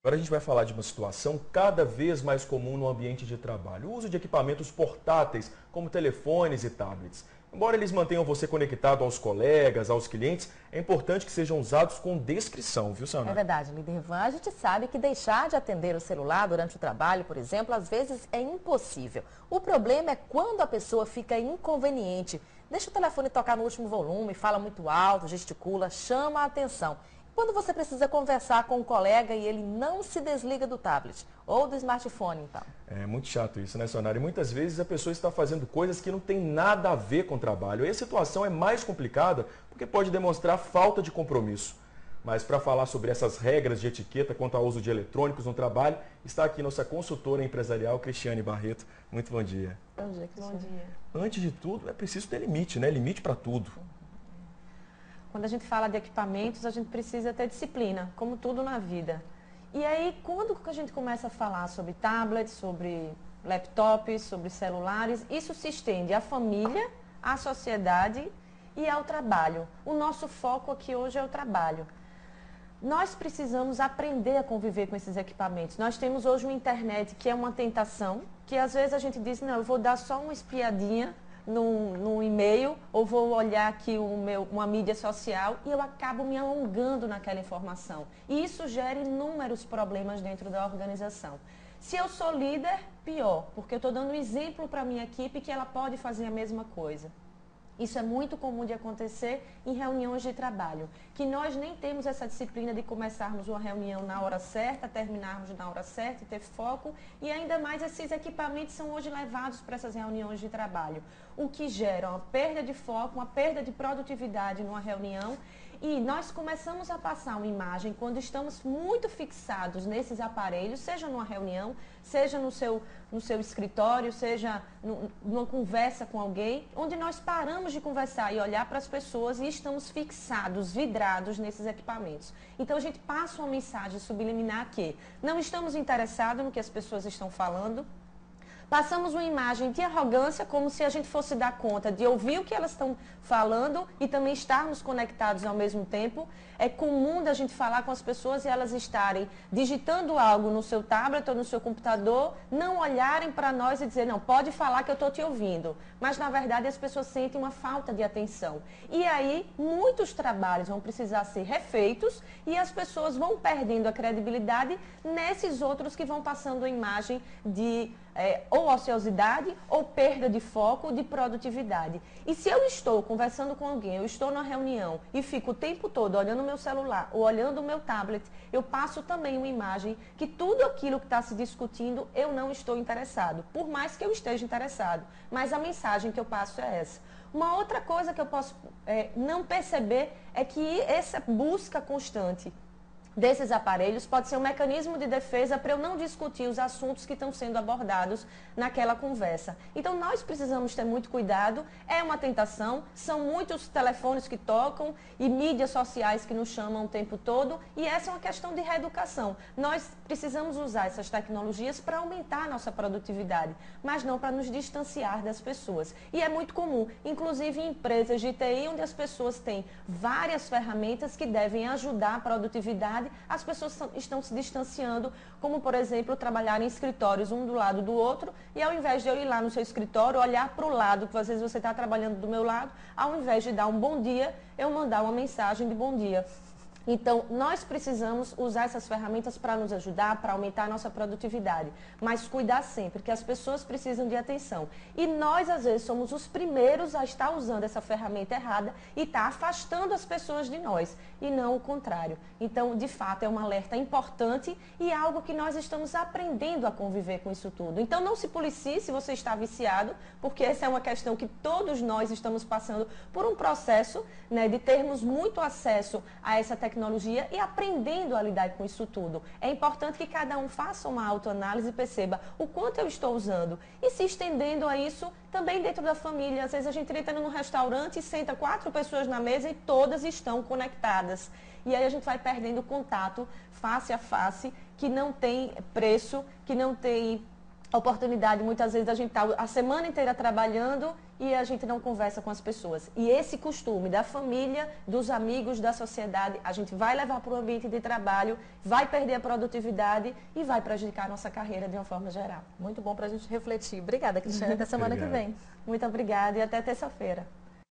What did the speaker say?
Agora a gente vai falar de uma situação cada vez mais comum no ambiente de trabalho. O uso de equipamentos portáteis, como telefones e tablets. Embora eles mantenham você conectado aos colegas, aos clientes, é importante que sejam usados com descrição, viu, É Sana? verdade, líder Ivan. A gente sabe que deixar de atender o celular durante o trabalho, por exemplo, às vezes é impossível. O problema é quando a pessoa fica inconveniente. Deixa o telefone tocar no último volume, fala muito alto, gesticula, chama a atenção. Quando você precisa conversar com um colega e ele não se desliga do tablet ou do smartphone, então. É muito chato isso, né, Sonara? E muitas vezes a pessoa está fazendo coisas que não tem nada a ver com o trabalho. E a situação é mais complicada porque pode demonstrar falta de compromisso. Mas para falar sobre essas regras de etiqueta quanto ao uso de eletrônicos no trabalho, está aqui nossa consultora empresarial, Cristiane Barreto. Muito bom dia. Bom dia, Cristiane. Bom dia. Antes de tudo, é preciso ter limite, né? Limite para tudo. Quando a gente fala de equipamentos, a gente precisa ter disciplina, como tudo na vida. E aí, quando a gente começa a falar sobre tablets, sobre laptops, sobre celulares, isso se estende à família, à sociedade e ao trabalho. O nosso foco aqui hoje é o trabalho. Nós precisamos aprender a conviver com esses equipamentos. Nós temos hoje uma internet que é uma tentação, que às vezes a gente diz, não, eu vou dar só uma espiadinha num e-mail, ou vou olhar aqui uma mídia social e eu acabo me alongando naquela informação. E isso gera inúmeros problemas dentro da organização. Se eu sou líder, pior, porque eu estou dando um exemplo para a minha equipe que ela pode fazer a mesma coisa. Isso é muito comum de acontecer em reuniões de trabalho, que nós nem temos essa disciplina de começarmos uma reunião na hora certa, terminarmos na hora certa e ter foco, e ainda mais esses equipamentos são hoje levados para essas reuniões de trabalho, o que gera uma perda de foco, uma perda de produtividade numa reunião. E nós começamos a passar uma imagem quando estamos muito fixados nesses aparelhos, seja numa reunião, seja no seu escritório, seja numa conversa com alguém, onde nós paramos de conversar e olhar para as pessoas e estamos fixados, vidrados nesses equipamentos. Então a gente passa uma mensagem subliminar que não estamos interessados no que as pessoas estão falando. Passamos uma imagem de arrogância, como se a gente fosse dar conta de ouvir o que elas estão falando e também estarmos conectados ao mesmo tempo. É comum da gente falar com as pessoas e elas estarem digitando algo no seu tablet ou no seu computador, não olharem para nós e dizer, não, pode falar que eu estou te ouvindo. Mas, na verdade, as pessoas sentem uma falta de atenção. E aí, muitos trabalhos vão precisar ser refeitos e as pessoas vão perdendo a credibilidade nesses outros que vão passando a imagem de ou ociosidade ou perda de foco, de produtividade. E se eu estou conversando com alguém, eu estou numa reunião e fico o tempo todo olhando o meu celular ou olhando o meu tablet, eu passo também uma imagem que tudo aquilo que está se discutindo eu não estou interessado, por mais que eu esteja interessado. Mas a mensagem que eu passo é essa. Uma outra coisa que eu posso não perceber é que essa busca constante desses aparelhos pode ser um mecanismo de defesa para eu não discutir os assuntos que estão sendo abordados naquela conversa. Então, nós precisamos ter muito cuidado, é uma tentação, são muitos telefones que tocam e mídias sociais que nos chamam o tempo todo, e essa é uma questão de reeducação. Nós precisamos usar essas tecnologias para aumentar a nossa produtividade, mas não para nos distanciar das pessoas. E é muito comum, inclusive em empresas de TI, onde as pessoas têm várias ferramentas que devem ajudar a produtividade, as pessoas estão se distanciando, como, por exemplo, trabalhar em escritórios um do lado do outro, e ao invés de eu ir lá no seu escritório, olhar para o lado, que às vezes você está trabalhando do meu lado, ao invés de dar um bom dia, eu mandar uma mensagem de bom dia. Então, nós precisamos usar essas ferramentas para nos ajudar, para aumentar a nossa produtividade, mas cuidar sempre que as pessoas precisam de atenção. E nós, às vezes, somos os primeiros a estar usando essa ferramenta errada e estar afastando as pessoas de nós, e não o contrário. Então, de fato, é um alerta importante e algo que nós estamos aprendendo a conviver com isso tudo. Então, não se policie se você está viciado, porque essa é uma questão que todos nós estamos passando por um processo, né, de termos muito acesso a essa tecnologia e aprendendo a lidar com isso tudo. É importante que cada um faça uma autoanálise e perceba o quanto eu estou usando e se estendendo a isso também dentro da família. Às vezes a gente entra num restaurante e senta 4 pessoas na mesa e todas estão conectadas. E aí a gente vai perdendo contato face a face, que não tem preço, que não tem A oportunidade, muitas vezes, a gente está a semana inteira trabalhando e a gente não conversa com as pessoas. E esse costume da família, dos amigos, da sociedade, a gente vai levar para o ambiente de trabalho, vai perder a produtividade e vai prejudicar a nossa carreira de uma forma geral. Muito bom para a gente refletir. Obrigada, Cristiane. Até semana que vem. Muito obrigada e até terça-feira.